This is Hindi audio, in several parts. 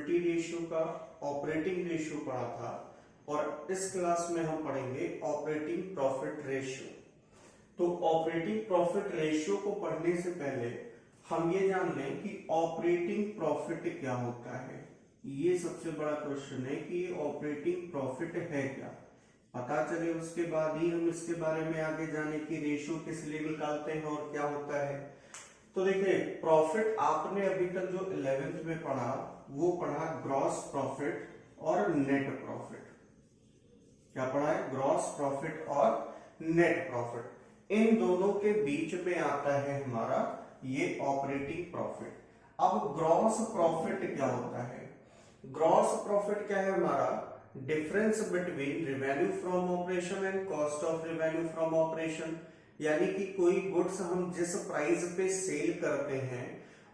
प्रॉफिटेबिलिटी रेशियो का ऑपरेटिंग रेशियो पढ़ा था और इस क्लास में हम पढ़ेंगे ऑपरेटिंग प्रॉफिट रेशियो। तो ऑपरेटिंग प्रॉफिट रेशियो को पढ़ने से पहले हम ये जान लें कि ऑपरेटिंग प्रॉफिट क्या होता है। ये सबसे बड़ा क्वेश्चन है कि ऑपरेटिंग प्रॉफिट है क्या, पता चले उसके बाद ही हम इसके बारे में आगे जाने की रेशियो किस लिए निकालते हैं और क्या होता है। तो देखिए, प्रॉफिट आपने अभी तक जो 11th में पढ़ा वो पढ़ा ग्रॉस प्रॉफिट और नेट प्रॉफिट। क्या पढ़ा है? ग्रॉस प्रॉफिट और नेट प्रॉफिट। इन दोनों के बीच में आता है हमारा ये ऑपरेटिंग प्रॉफिट। अब ग्रॉस प्रॉफिट क्या होता है? ग्रॉस प्रॉफिट क्या है? हमारा difference between revenue from operation and cost of revenue from operation. यानी कि कोई गुड्स हम जिस प्राइस पे सेल करते हैं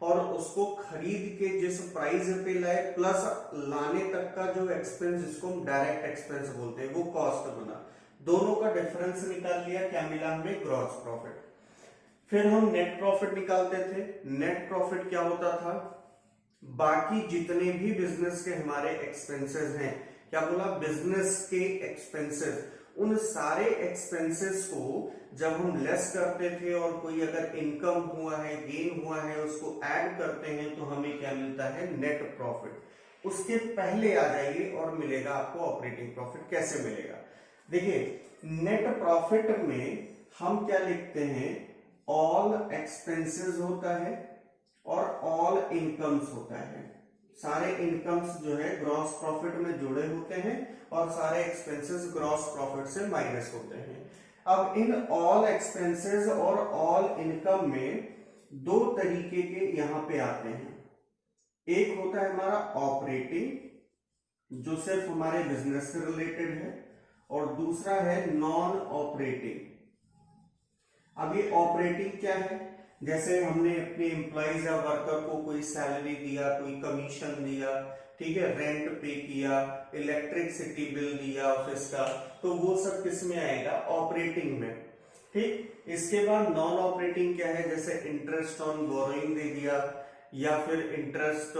और उसको खरीद के जिस प्राइस पे लाए प्लस लाने तक का जो एक्सपेंस, जिसको हम डायरेक्ट एक्सपेंस बोलते हैं, वो कॉस्ट बना। दोनों का डिफरेंस निकाल लिया, क्या मिला हमें? Gross profit. फिर हम नेट प्रॉफिट निकालते थे। नेट प्रॉफिट क्या होता था? बाकी जितने भी बिजनेस के हमारे एक्सपेंसेस हैं, क्या बोला? बिजनेस के एक्सपेंसेस, उन सारे एक्सपेंसेस को जब हम लेस करते थे और कोई अगर इनकम हुआ है, गेन हुआ है, उसको ऐड करते हैं तो हमें क्या मिलता है? Net profit. उसके पहले आ जाइए और मिलेगा आपको ऑपरेटिंग प्रॉफिट। कैसे मिलेगा? देखिए, नेट प्रॉफिट में हम क्या लिखते हैं? ऑल एक्सपेंसेस होता है और ऑल इनकम्स होता है। सारे इनकम्स जो है ग्रॉस प्रॉफिट में जुड़े होते हैं और सारे एक्सपेंसेस ग्रॉस प्रॉफिट से माइनस होते हैं। अब इन ऑल एक्सपेंसेस और ऑल इनकम में दो तरीके के यहां पे आते हैं। एक होता है हमारा ऑपरेटिंग, जो सिर्फ हमारे बिजनेस से रिलेटेड है, और दूसरा है नॉन ऑपरेटिंग। अब ये ऑपरेटिंग क्या है? जैसे हमने अपने एम्प्लॉइज या वर्कर को कोई सैलरी दिया, कोई कमीशन दिया, ठीक है, रेंट पे किया, इलेक्ट्रिसिटी बिल दिया ऑफिस का, तो वो सब किस में आएगा? ऑपरेटिंग में। ठीक। इसके बाद नॉन ऑपरेटिंग क्या है? जैसे इंटरेस्ट ऑन बोरोइंग दे दिया, या फिर इंटरेस्ट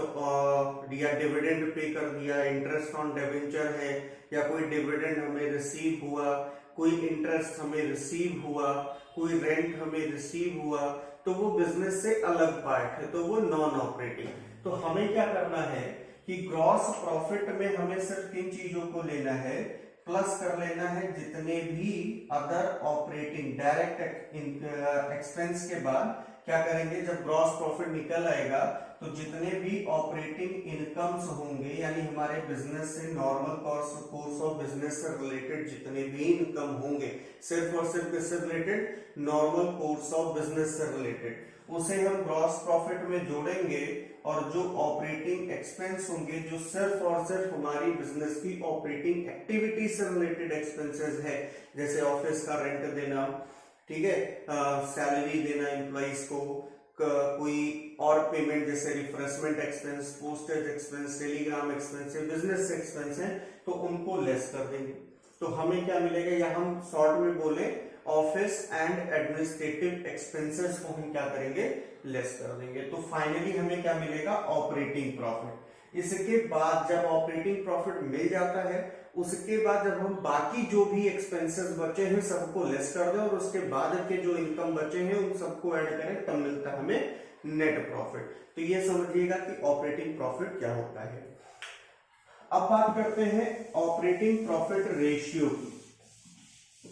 या डिविडेंड पे कर दिया, इंटरेस्ट ऑन डिबेंचर है, या कोई डिविडेंड हमें रिसीव हुआ, कोई इंटरेस्ट हमें रिसीव हुआ, कोई रेंट हमें रिसीव हुआ, तो वो बिजनेस से अलग पार्ट है, तो वो नॉन ऑपरेटिंग। तो हमें क्या करना है कि ग्रॉस प्रॉफिट में हमें सिर्फ किन चीजों को लेना है? प्लस कर लेना है जितने भी अदर ऑपरेटिंग डायरेक्ट एक्सपेंस के बाद क्या करेंगे? जब ग्रॉस प्रॉफिट निकल आएगा तो जितने भी ऑपरेटिंग इनकम्स होंगे, यानी हमारे बिजनेस से नॉर्मल कोर्स ऑफ बिजनेस से रिलेटेड जितने भी इनकम होंगे, सिर्फ और सिर्फ किससे related? Normal course of business से रिलेटेड, उसे हम ग्रॉस प्रॉफिट में जोड़ेंगे। और जो ऑपरेटिंग एक्सपेंस होंगे, जो सिर्फ और सिर्फ हमारी बिजनेस की ऑपरेटिंग एक्टिविटी से रिलेटेड एक्सपेंसेस है, जैसे ऑफिस का रेंट देना, ठीक है, सैलरी देना एम्प्लॉइज को, कोई और पेमेंट जैसे refreshment expense, postage expense, Telegram expense, business expense है, तो उनको लेस कर देंगे। तो हमें क्या मिलेगा? या हम शॉर्ट में बोले ऑफिस एंड एडमिनिस्ट्रेटिव एक्सपेंसेस को हम क्या करेंगे? लेस कर देंगे। तो फाइनली हमें क्या मिलेगा? Operating profit. इसके बाद जब ऑपरेटिंग प्रॉफिट मिल जाता है, उसके बाद जब हम बाकी जो भी एक्सपेंसेस बचे हैं सबको लेस कर दें और उसके बाद के जो इनकम बचे हैं उन सबको ऐड करें, तब मिलता है हमें नेट प्रॉफिट। तो ये समझिएगा कि ऑपरेटिंग प्रॉफिट क्या होता है। अब बात करते हैं ऑपरेटिंग प्रॉफिट रेशियो की।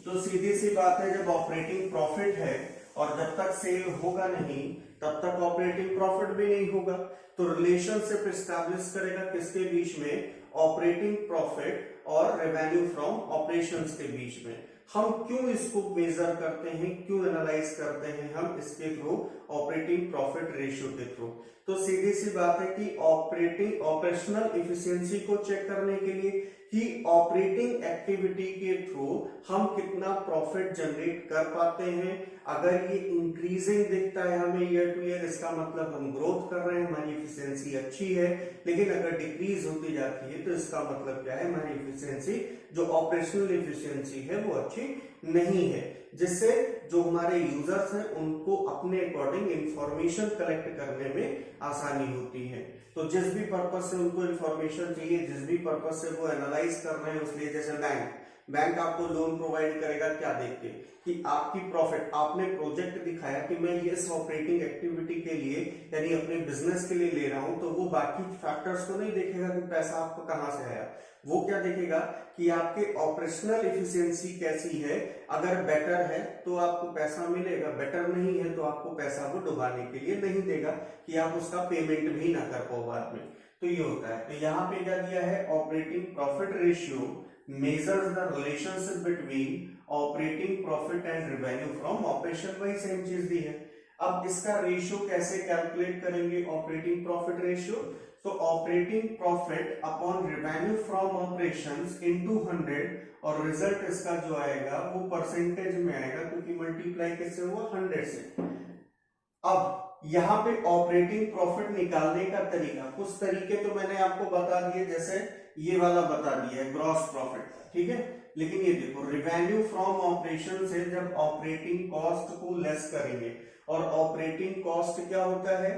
तो सीधी सी बात है, जब ऑपरेटिंग प्रॉफिट है और जब तक सेल होगा नहीं तब तक ऑपरेटिंग प्रॉफिट भी नहीं होगा। तो रिलेशनशिप एस्टैब्लिश करेगा किसके बीच में? ऑपरेटिंग प्रॉफिट और रेवेन्यू फ्रॉम ऑपरेशंस के बीच में। हम क्यों इसको मेजर करते हैं, क्यों एनालाइज करते हैं हम इसके थ्रू? ऑपरेटिंग प्रॉफिट रेशियो के थ्रू। तो सीधी सी बात है कि ऑपरेशनल इफिशियंसी को चेक करने के लिए कि ऑपरेटिंग एक्टिविटी के थ्रू हम कितना प्रॉफिट जनरेट कर पाते हैं। अगर ये इंक्रीजिंग दिखता है हमें ईयर टू ईयर, इसका मतलब हम ग्रोथ कर रहे हैं, हमारी इफिशियंसी अच्छी है। लेकिन अगर डिक्रीज होती जाती है तो इसका मतलब क्या है? हमारी इफिशियंसी जो ऑपरेशनल एफिशिएंसी है वो अच्छी नहीं है, जिससे जो हमारे यूजर्स हैं उनको अपने अकॉर्डिंग इंफॉर्मेशन कलेक्ट करने में आसानी होती है। तो जिस भी पर्पज से उनको इंफॉर्मेशन चाहिए, जिस भी पर्पज से वो एनालाइज कर रहे हैं, उसलिए जैसे बैंक आपको लोन प्रोवाइड करेगा क्या देख के कि आपकी प्रॉफिट, आपने प्रोजेक्ट दिखाया कि मैं ये इस ऑपरेटिंग एक्टिविटी के लिए यानी अपने बिजनेस के लिए ले रहा हूं, तो वो बाकी फैक्टर्स को नहीं देखेगा कि पैसा आपको कहां से आया, वो क्या देखेगा कि आपके ऑपरेशनल एफिशिएंसी कैसी है। अगर बेटर है तो आपको पैसा मिलेगा, बेटर नहीं है तो आपको पैसा वो डुबाने के लिए नहीं देगा कि आप उसका पेमेंट भी ना कर पाओ बाद में। तो ये होता है। तो यहाँ पे क्या दिया है, operating profit ratio measures the relationship between operating profit and revenue from operation, वही सेम चीज दी है। अब इसका रेशियो कैसे कैलकुलेट करेंगे, ऑपरेटिंग प्रॉफिट रेशियो, तो operating profit upon revenue from operations into 100 और रिजल्ट इसका जो आएगा वो परसेंटेज में आएगा क्योंकि मल्टीप्लाई कैसे हुआ 100 से। अब यहाँ पे ऑपरेटिंग प्रॉफिट निकालने का तरीका, कुछ तरीके तो मैंने आपको बता दिए, जैसे ये वाला बता दिया है ग्रॉस प्रॉफिट, ठीक है। लेकिन ये देखो रेवेन्यू फ्रॉम ऑपरेशन से जब ऑपरेटिंग कॉस्ट को लेस करेंगे, और ऑपरेटिंग कॉस्ट क्या होता है,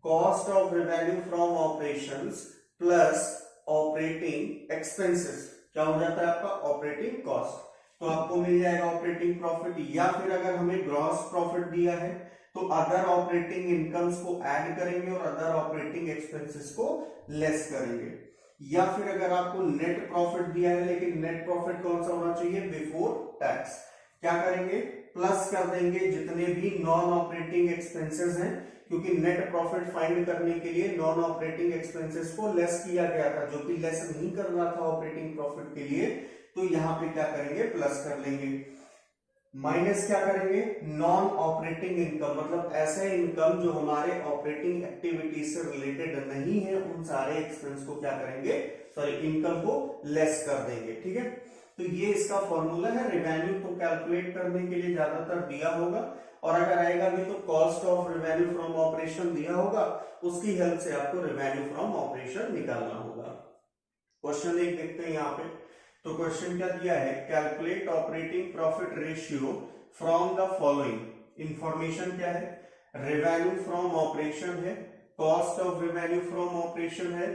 cost of revenue from operations plus operating expenses, क्या हो जाता है आपका ऑपरेटिंग कॉस्ट। तो आपको मिल जाएगा ऑपरेटिंग प्रॉफिट, या फिर अगर हमें ग्रॉस प्रॉफिट दिया है तो अदर ऑपरेटिंग इनकम्स को ऐड करेंगे और अदर ऑपरेटिंग एक्सपेंसेस को लेस करेंगे। या फिर अगर आपको नेट प्रॉफिट दिया है, लेकिन नेट प्रॉफिट कौन सा होना चाहिए, बिफोर टैक्स, क्या करेंगे प्लस कर देंगे जितने भी नॉन ऑपरेटिंग एक्सपेंसेस हैं, क्योंकि नेट प्रॉफिट फाइंड करने के लिए नॉन ऑपरेटिंग एक्सपेंसेस को लेस किया गया था, जो कि लेस नहीं कर रहा था ऑपरेटिंग प्रॉफिट के लिए। तो यहां पे क्या करेंगे, प्लस कर लेंगे, माइनस क्या करेंगे, नॉन ऑपरेटिंग इनकम, मतलब ऐसे इनकम जो हमारे ऑपरेटिंग एक्टिविटी से रिलेटेड नहीं है, उन सारे एक्सपेंस को क्या करेंगे, सॉरी इनकम को लेस कर देंगे, ठीक है। तो ये इसका फॉर्मूला है। रेवेन्यू तो कैलकुलेट करने के लिए ज्यादातर दिया होगा, और अगर आएगा भी तो cost of revenue from operation दिया होगा, उसकी हेल्प से आपको रेवेन्यू फ्रॉम ऑपरेशन निकालना होगा। क्वेश्चन एक देखते हैं यहाँ पे। तो क्वेश्चन क्या दिया है, calculate operating profit ratio from the following. Information क्या है, रेवेन्यू फ्रॉम ऑपरेशन है, cost of revenue from operation है,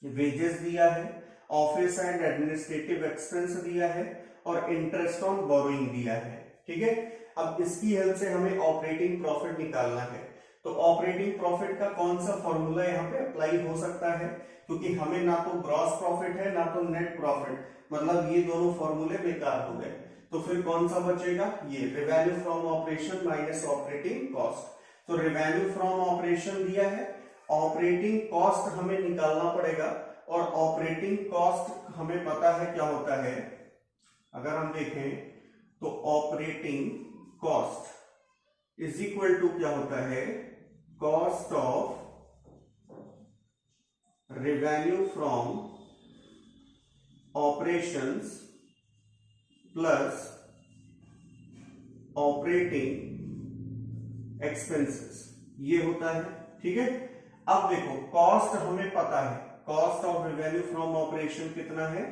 वेजेस दिया है, ऑफिस एंड एडमिनिस्ट्रेटिव एक्सपेंस दिया है, और इंटरेस्ट ऑन बोरोइंग दिया है, ठीक है। अब इसकी हेल्प से हमें ऑपरेटिंग प्रॉफिट निकालना है। तो ऑपरेटिंग प्रॉफिट का कौन सा फॉर्मूला यहाँ पे अप्लाई हो सकता है, क्योंकि हमें ना तो ग्रॉस प्रॉफिट है ना तो नेट प्रॉफिट, मतलब ये दोनों फॉर्मूले बेकार हो गए। तो फिर कौन सा बचेगा, ये revenue from operation minus operating cost. तो रेवेन्यू फ्रॉम ऑपरेशन दिया है, ऑपरेटिंग कॉस्ट हमें निकालना पड़ेगा, और ऑपरेटिंग कॉस्ट हमें पता है क्या होता है, अगर हम देखें तो operating cost is equal to क्या होता है, cost of revenue from operations plus operating expenses, ये होता है, ठीक है। अब देखो कॉस्ट हमें पता है, cost of revenue from operation कितना है,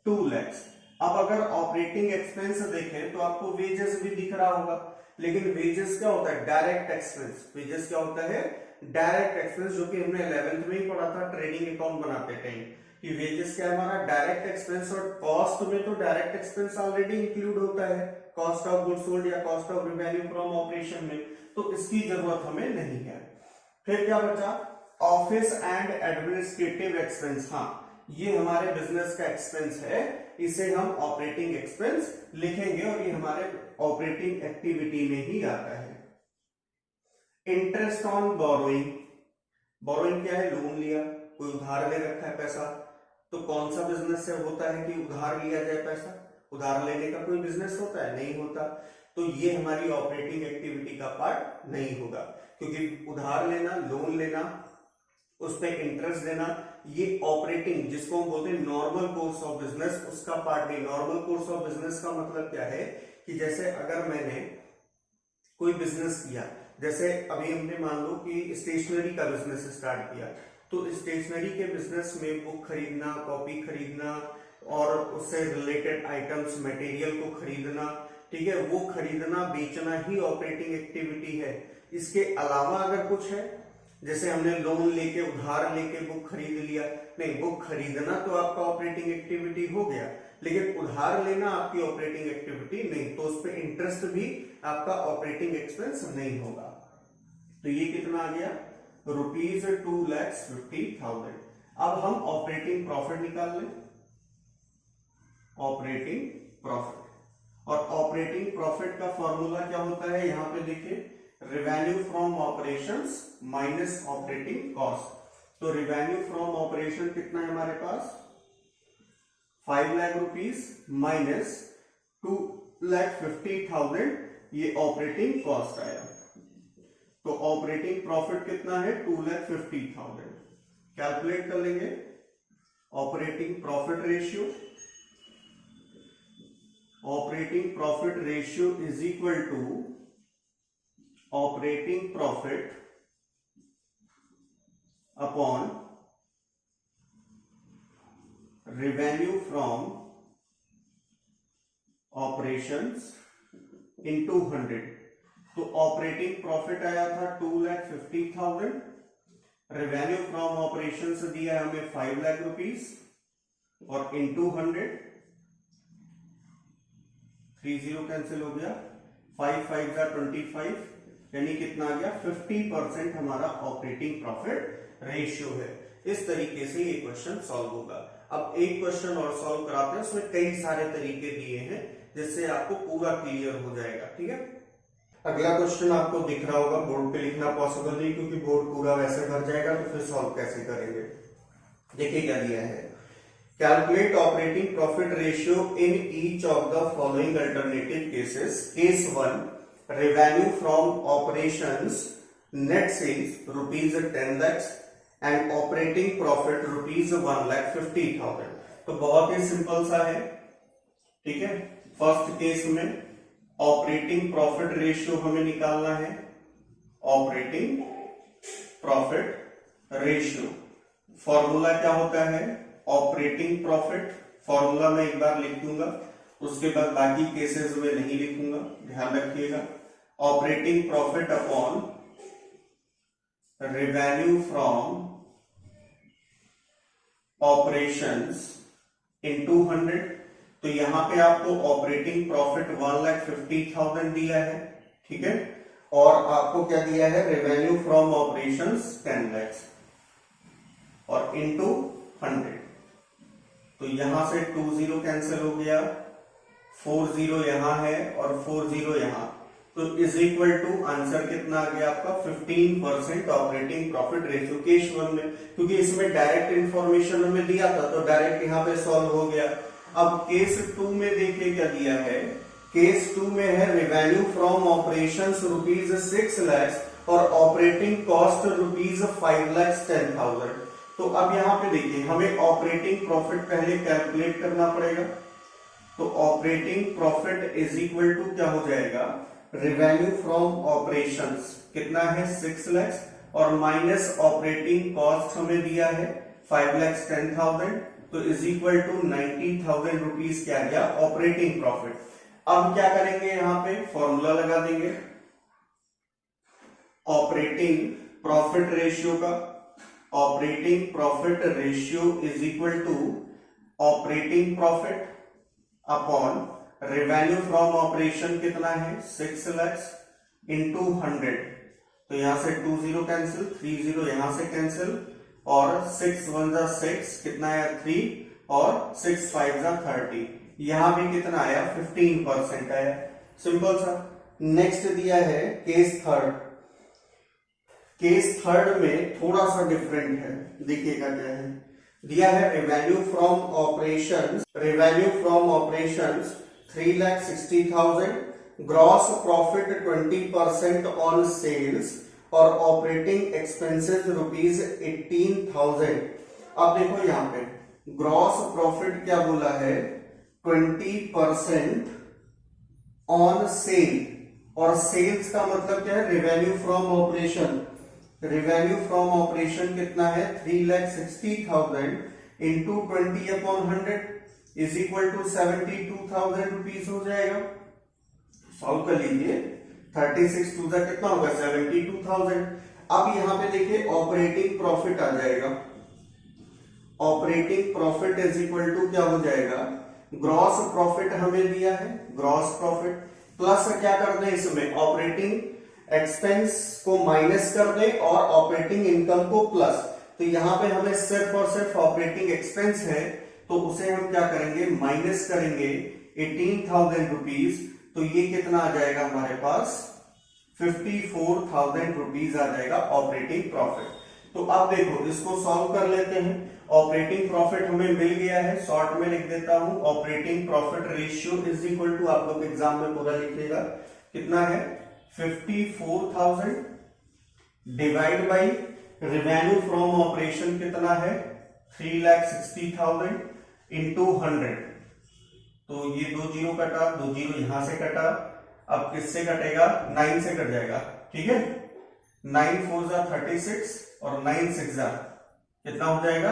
2 लाख। अब अगर ऑपरेटिंग एक्सपेंस देखें तो आपको वेजेस भी दिख रहा होगा, लेकिन वेजेस क्या होता है, डायरेक्ट एक्सपेंस। वेजेस क्या होता है, डायरेक्ट एक्सपेंस, जो कि हमने 11th में ही पढ़ा था ट्रेडिंग अकाउंट बनाते टाइम, कि वेजेस क्या है हमारा डायरेक्ट एक्सपेंस, और कॉस्ट में तो डायरेक्ट एक्सपेंस ऑलरेडी इंक्लूड होता है कॉस्ट ऑफ गुड्स सोल्ड या cost of revenue from operation में, तो इसकी जरूरत हमें नहीं है। फिर क्या बचा, ऑफिस एंड एडमिनिस्ट्रेटिव एक्सपेंस। हाँ, ये हमारे बिजनेस का एक्सपेंस है, इसे हम ऑपरेटिंग एक्सपेंस लिखेंगे, और ये हमारे ऑपरेटिंग एक्टिविटी में ही आता है। इंटरेस्ट ऑन बोरोइंग, बोरोइंग क्या है, लोन लिया, कोई उधार ले रखा है पैसा, तो कौन सा बिजनेस से होता है कि उधार लिया जाए पैसा, उधार लेने का कोई बिजनेस होता है, नहीं होता। तो ये हमारी ऑपरेटिंग एक्टिविटी का पार्ट नहीं होगा, क्योंकि उधार लेना, लोन लेना, उस पर इंटरेस्ट देना, ये ऑपरेटिंग जिसको हम बोलते हैं नॉर्मल कोर्स ऑफ बिजनेस, उसका पार्ट नहीं। नॉर्मल कोर्स ऑफ बिजनेस का मतलब क्या है कि जैसे अगर मैंने कोई बिजनेस किया, जैसे अभी हमने मान लो कि स्टेशनरी का बिजनेस स्टार्ट किया, तो स्टेशनरी के बिजनेस में बुक खरीदना, कॉपी खरीदना, और उससे रिलेटेड आइटम्स मटेरियल को खरीदना, ठीक है, वो खरीदना बेचना ही ऑपरेटिंग एक्टिविटी है। इसके अलावा अगर कुछ है, जैसे हमने लोन लेके उधार लेके बुक खरीद लिया, नहीं, बुक खरीदना तो आपका ऑपरेटिंग एक्टिविटी हो गया, लेकिन उधार लेना आपकी ऑपरेटिंग एक्टिविटी नहीं, तो उस पर इंटरेस्ट भी आपका ऑपरेटिंग एक्सपेंस नहीं होगा। तो ये कितना आ गया, ₹2,50,000। अब हम ऑपरेटिंग प्रॉफिट निकाल लें, ऑपरेटिंग प्रॉफिट। और ऑपरेटिंग प्रॉफिट का फॉर्मूला क्या होता है, यहां पे देखिए, revenue from operations minus operating cost. तो रेवेन्यू फ्रॉम ऑपरेशन कितना है हमारे पास, 5 लाख रुपीस माइनस 2,50,000, ये ऑपरेटिंग कॉस्ट आया। तो ऑपरेटिंग प्रॉफिट कितना है, 2,50,000। कैलकुलेट कर लेंगे operating profit ratio. Operating profit ratio is equal to operating profit upon revenue from operations into 100। तो ऑपरेटिंग प्रॉफिट आया था 2,50,000, रेवेन्यू फ्रॉम ऑपरेशंस दिया है हमें 5 लाख रुपीस, और इनटू 100, 30 कैंसिल हो गया, 5 5 25, यानी कितना आ गया, 50% हमारा ऑपरेटिंग प्रॉफिट रेशियो है। इस तरीके से ये क्वेश्चन सॉल्व होगा। अब एक क्वेश्चन और सॉल्व कराते हैं, उसमें कई सारे तरीके दिए हैं, जिससे आपको पूरा क्लियर हो जाएगा, ठीक है। अगला क्वेश्चन आपको दिख रहा होगा, बोर्ड पे लिखना पॉसिबल नहीं क्योंकि बोर्ड पूरा वैसे भर जाएगा, तो फिर सॉल्व कैसे करेंगे। देखिए क्या दिया है, calculate operating profit ratio in each of the following alternative cases. Case 1, revenue from operations net sales ₹10 lakhs and operating profit ₹1,50,000। तो बहुत ही सिंपल सा है, ठीक है। फर्स्ट केस में ऑपरेटिंग प्रॉफिट रेशियो हमें निकालना है, ऑपरेटिंग प्रॉफिट रेशियो। फॉर्मूला क्या होता है, ऑपरेटिंग प्रॉफिट, फॉर्मूला मैं एक बार लिख दूंगा, उसके बाद बाकी केसेस में नहीं लिखूंगा, ध्यान रखिएगा। Operating profit upon revenue from operations into 100। तो यहां पे आपको ऑपरेटिंग प्रॉफिट 1,50,000 दिया है, ठीक है, और आपको क्या दिया है, रेवेन्यू फ्रॉम ऑपरेशंस 10 lakhs, और इनटू 100। तो यहां से 20 कैंसिल हो गया, 40 यहां है और 40 यहां, तो इज इक्वल टू आंसर कितना आ गया आपका, 15% ऑपरेटिंग प्रॉफिट रेशियो। केस 1 में, क्योंकि इसमें डायरेक्ट इंफॉर्मेशन हमें दिया था, तो डायरेक्ट यहां पे सॉल्व हो गया। अब केस 2 में देखिए क्या दिया है, केस 2 में है रेवेन्यू फ्रॉम ऑपरेशंस ₹6 lakhs और ऑपरेटिंग कॉस्ट ₹5,10,000। तो अब यहां पे देखिए, हमें ऑपरेटिंग प्रॉफिट पहले कैलकुलेट करना पड़ेगा। तो operating profit is equal to क्या हो जाएगा, रेवेन्यू फ्रॉम ऑपरेशंस कितना है 6 lakhs, और माइनस ऑपरेटिंग कॉस्ट हमें दिया है 5,10,000, तो इज इक्वल टू 90,000 रुपीज क्या गया, ऑपरेटिंग प्रॉफिट। अब क्या करेंगे, यहां पे फॉर्मूला लगा देंगे ऑपरेटिंग प्रॉफिट रेशियो का। Operating profit ratio is equal to operating profit upon revenue from operation कितना है 6 lakhs इनटू 100। तो यहां से 20 कैंसिल, 30 यहां से कैंसिल, और 6 1 जा 6 कितना आया 3, और 6 5 जा 30, यहां भी कितना आया 15% आया, सिंपल सा। नेक्स्ट दिया है केस 3। केस 3 में थोड़ा सा डिफरेंट है, देखिएगा क्या है, दिया है revenue from operations, revenue from operations 3,60,000, gross profit 20% on sales, और ऑपरेटिंग एक्सपेंसेस ₹18,000। अब देखो यहां पे ग्रॉस प्रॉफिट क्या बोला है, 20% ऑन सेल, और सेल्स का मतलब क्या है, revenue from operation. Revenue from operation कितना है 3,60,000 into 20/100, is equal to 72,000 rupees हो जाएगा। सॉल्व कर लीजिए। 36 टू ज़ा कितना होगा 72,000। अब यहां पे देखिए ऑपरेटिंग प्रॉफिट आ जाएगा। Operating profit is equal to क्या हो जाएगा, ग्रॉस प्रॉफिट हमें दिया है, ग्रॉस प्रॉफिट प्लस क्या कर दें इसमें ऑपरेटिंग एक्सपेंस को माइनस कर दें और ऑपरेटिंग इनकम को प्लस। तो यहां पे हमें सिर्फ और सिर्फ ऑपरेटिंग एक्सपेंस है तो उसे हम क्या करेंगे माइनस करेंगे 18,000 रुपीज। तो ये कितना आ जाएगा हमारे पास 54,000 रुपीज आ जाएगा ऑपरेटिंग प्रॉफिट। तो अब देखो इसको सॉल्व कर लेते हैं। ऑपरेटिंग प्रॉफिट हमें मिल गया है, शॉर्ट में लिख देता हूं operating profit ratio is equal to, आप लोग एग्जाम में पूरा लिखिएगा कितना है 54,000 divide by revenue from operation कितना है 3,60,000 इंटू 100। तो ये 2 जीरो कटा, 2 जीरो यहां से कटा, अब किससे कटेगा 9 से कट जाएगा, ठीक है। 9 4 जा 36 और 9 6 जा कितना हो जाएगा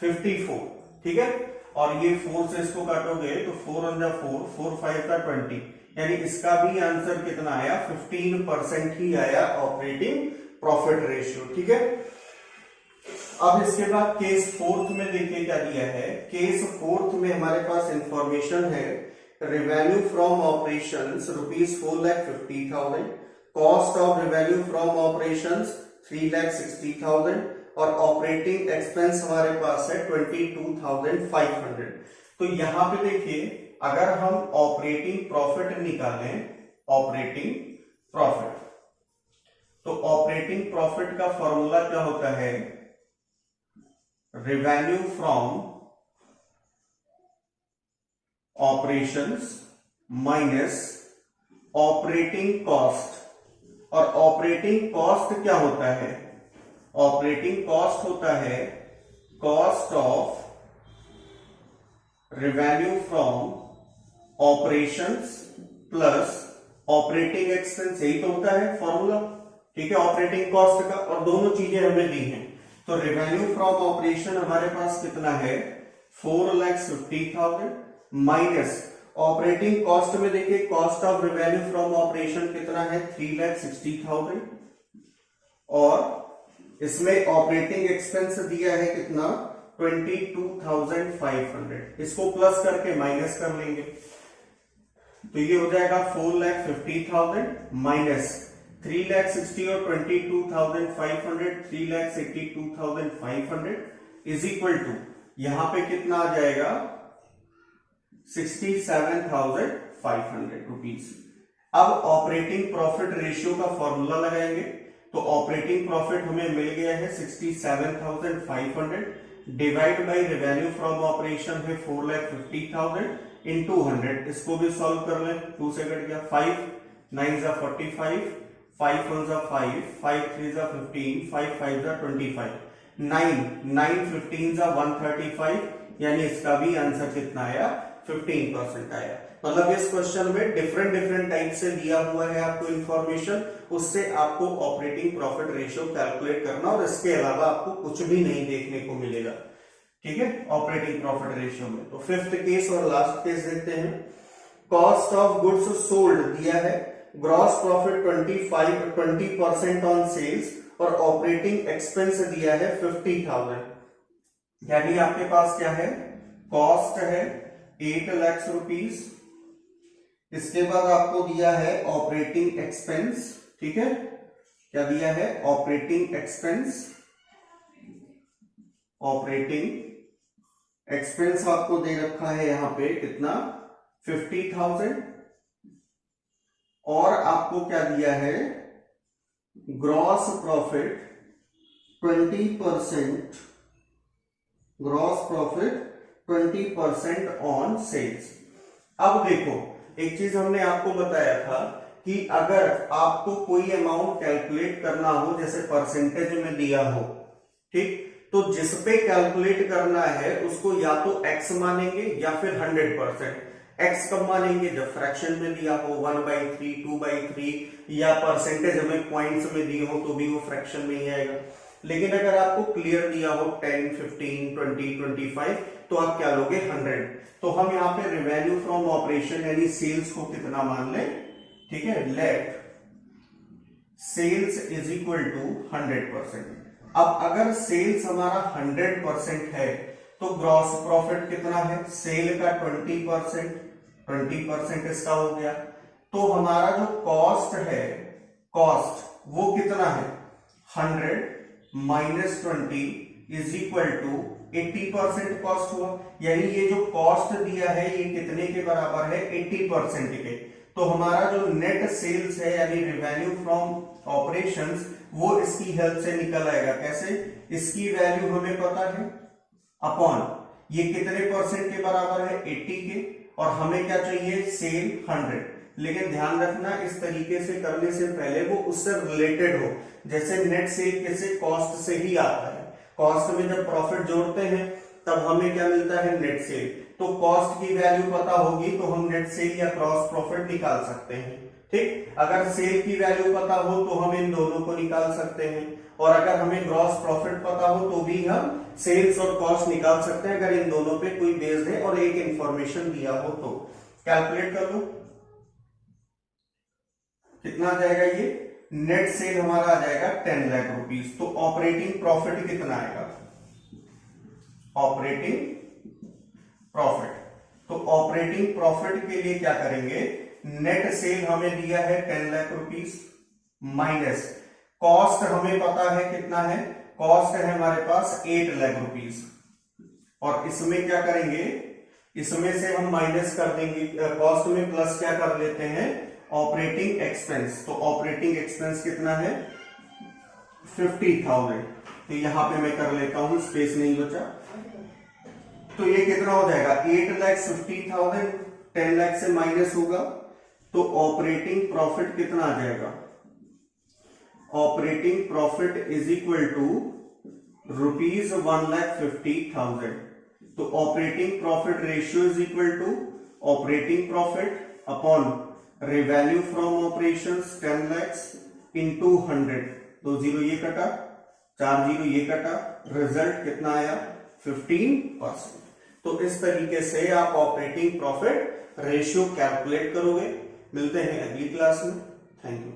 54, ठीक है। और ये 4 से इसको काटोगे तो 4 1 जा 4, 4 5 जा 20, यानी इसका भी आंसर कितना आया 15% ही आया ऑपरेटिंग प्रॉफिट रेशियो, ठीक है। अब इसके बाद केस फोर्थ में देखिए क्या दिया है। केस फोर्थ में हमारे पास इंफॉर्मेशन है revenue from operations ₹4,50,000, cost of revenue from operations 3,60,000 और ऑपरेटिंग एक्सपेंस हमारे पास है 22,500। तो यहां पे देखिए अगर हम ऑपरेटिंग प्रॉफिट निकालें, ऑपरेटिंग प्रॉफिट, तो ऑपरेटिंग प्रॉफिट का फॉर्मूला क्या होता है revenue from operations minus operating cost. और ऑपरेटिंग कॉस्ट क्या होता है, ऑपरेटिंग कॉस्ट होता है cost of revenue from operations plus operating expense, यही तो होता है फॉर्मूला, ठीक है, ऑपरेटिंग कॉस्ट का। और दोनों चीजें हमें दी हैं। तो रेवेन्यू फ्रॉम ऑपरेशन हमारे पास कितना है 4,50,000 माइनस ऑपरेटिंग कॉस्ट में देखिए cost of revenue from operation कितना है 3,60,000 और इसमें ऑपरेटिंग एक्सपेंस दिया है कितना 22,500। इसको प्लस करके माइनस कर लेंगे तो ये हो जाएगा 4,50,000 माइनस 3,60,000 और 22,500 3,82,500 इज इक्वल टू यहां पे कितना आ जाएगा 67,500 रुपीज। अब ऑपरेटिंग प्रॉफिट रेशियो का फॉर्मूला लगाएंगे। तो ऑपरेटिंग प्रॉफिट हमें मिल गया है 67,500 divide by revenue from operation है 4,50,000 इंटू 100। इसको भी सॉल्व कर लें, 2 से कट गया 5 9 जा 45 5 1 जा 5 5 3 जा 15 5 5 जा 25 9 9 15 जा 135, यानी इसका भी आंसर कितना आया 15% आया। मतलब इस क्वेश्चन में डिफरेंट टाइप से दिया हुआ है आपको इंफॉर्मेशन, उससे आपको ऑपरेटिंग प्रॉफिट रेशियो कैलकुलेट करना और इसके अलावा आपको कुछ भी नहीं देखने को मिलेगा, ठीक है, ऑपरेटिंग प्रॉफिट रेशियो में। तो फिफ्थ केस और लास्ट केस देखते हैं। कॉस्ट ऑफ गुड्स सोल्ड दिया है, ग्रॉस प्रॉफिट 20% ऑन सेल्स और ऑपरेटिंग एक्सपेंस दिया है 50,000, यानी आपके पास क्या है कॉस्ट है 8 लाख रुपीज, इसके बाद आपको दिया है ऑपरेटिंग एक्सपेंस, ठीक है, क्या दिया है ऑपरेटिंग एक्सपेंस, ऑपरेटिंग एक्सपेंस आपको दे रखा है यहां पे कितना 50,000 और आपको क्या दिया है gross profit 20%, gross profit 20% on sales. अब देखो एक चीज हमने आपको बताया था कि अगर आपको कोई अमाउंट कैलकुलेट करना हो जैसे परसेंटेज में दिया हो, ठीक, तो जिस पे कैलकुलेट करना है उसको या तो x मानेंगे या फिर 100%। x कब मानेंगे जब फ्रैक्शन में दिया हो 1/3 2/3 या परसेंटेज हमें पॉइंट्स में दिए हो तो भी वो फ्रैक्शन में ही आएगा। लेकिन अगर आपको क्लियर दिया हो 10 15 20 25 तो आप क्या लोगे 100। तो हम यहाँ पे रेवेन्यू फ्रॉम ऑपरेशन यानी सेल्स को कितना मान ले, ठीक है, let sales is equal to 100%। अब अगर सेल्स हमारा 100% है तो ग्रॉस प्रॉफिट कितना है, सेल का 20% इसका हो गया। तो हमारा जो कॉस्ट है, कॉस्ट वो कितना है 100 minus 20 is equal to 80% cost हुआ। यानी ये जो कॉस्ट दिया है ये कितने के बराबर है, 80% के। तो हमारा जो नेट सेल्स है यानी रेवेन्यू फ्रॉम ऑपरेशंस वो इसकी हेल्प से निकल आएगा। कैसे, इसकी वैल्यू हमें पता है अपॉन ये कितने परसेंट के बराबर है 80 के, और हमें क्या चाहिए सेल 100। लेकिन ध्यान रखना इस तरीके से करने से पहले वो उससे रिलेटेड हो। जैसे नेट सेल किसे कॉस्ट से ही आता है, कॉस्ट में जब प्रॉफिट जोड़ते हैं तब हमें क्या मिलता है नेट सेल। तो कॉस्ट की वैल्यू पता होगी तो हम नेट सेल या ग्रॉस प्रॉफिट निकाल सकते हैं। ठीक, अगर सेल की वैल्यू पता हो तो हम इन दोनों को निकाल सकते हैं, और अगर हमें ग्रॉस प्रॉफिट पता हो तो भी हम सेल्स और कॉस्ट निकाल सकते हैं, अगर इन दोनों पे कोई बेस्ड है और एक इंफॉर्मेशन दिया हो तो। कैलकुलेट कर लो कितना आ जाएगा, ये नेट सेल हमारा आ जाएगा 10 लाख रुपीस। तो ऑपरेटिंग प्रॉफिट कितना आएगा, ऑपरेटिंग प्रॉफिट। तो ऑपरेटिंग प्रॉफिट के लिए क्या करेंगे, नेट सेल हमें दिया है 10 लाख रुपीस माइनस कॉस्ट हमें पता है कितना है, कॉस्ट है हमारे पास 8 लाख रुपीस, और इसमें क्या करेंगे, इसमें से हम माइनस कर देंगे, कॉस्ट में प्लस क्या कर लेते हैं ऑपरेटिंग एक्सपेंस। तो ऑपरेटिंग एक्सपेंस कितना है 50,000। तो यहां पे मैं कर लेता हूं, स्पेस नहीं बचा। तो ये कितना हो जाएगा 8,50,000, 10 लाख से माइनस होगा तो ऑपरेटिंग प्रॉफिट कितना आ जाएगा, operating profit is equal to rupees 1,50,000। तो operating profit ratio is equal to operating profit upon revenue from operations 10 lakh into 100। तो 0 ये कटा, 4 0 ये कटा, रिजल्ट कितना आया 15%। तो इस तरीके से आप ऑपरेटिंग प्रॉफिट रेशियो कैलकुलेट करोगे। मिलते हैं अगली क्लास में, थैंक यू।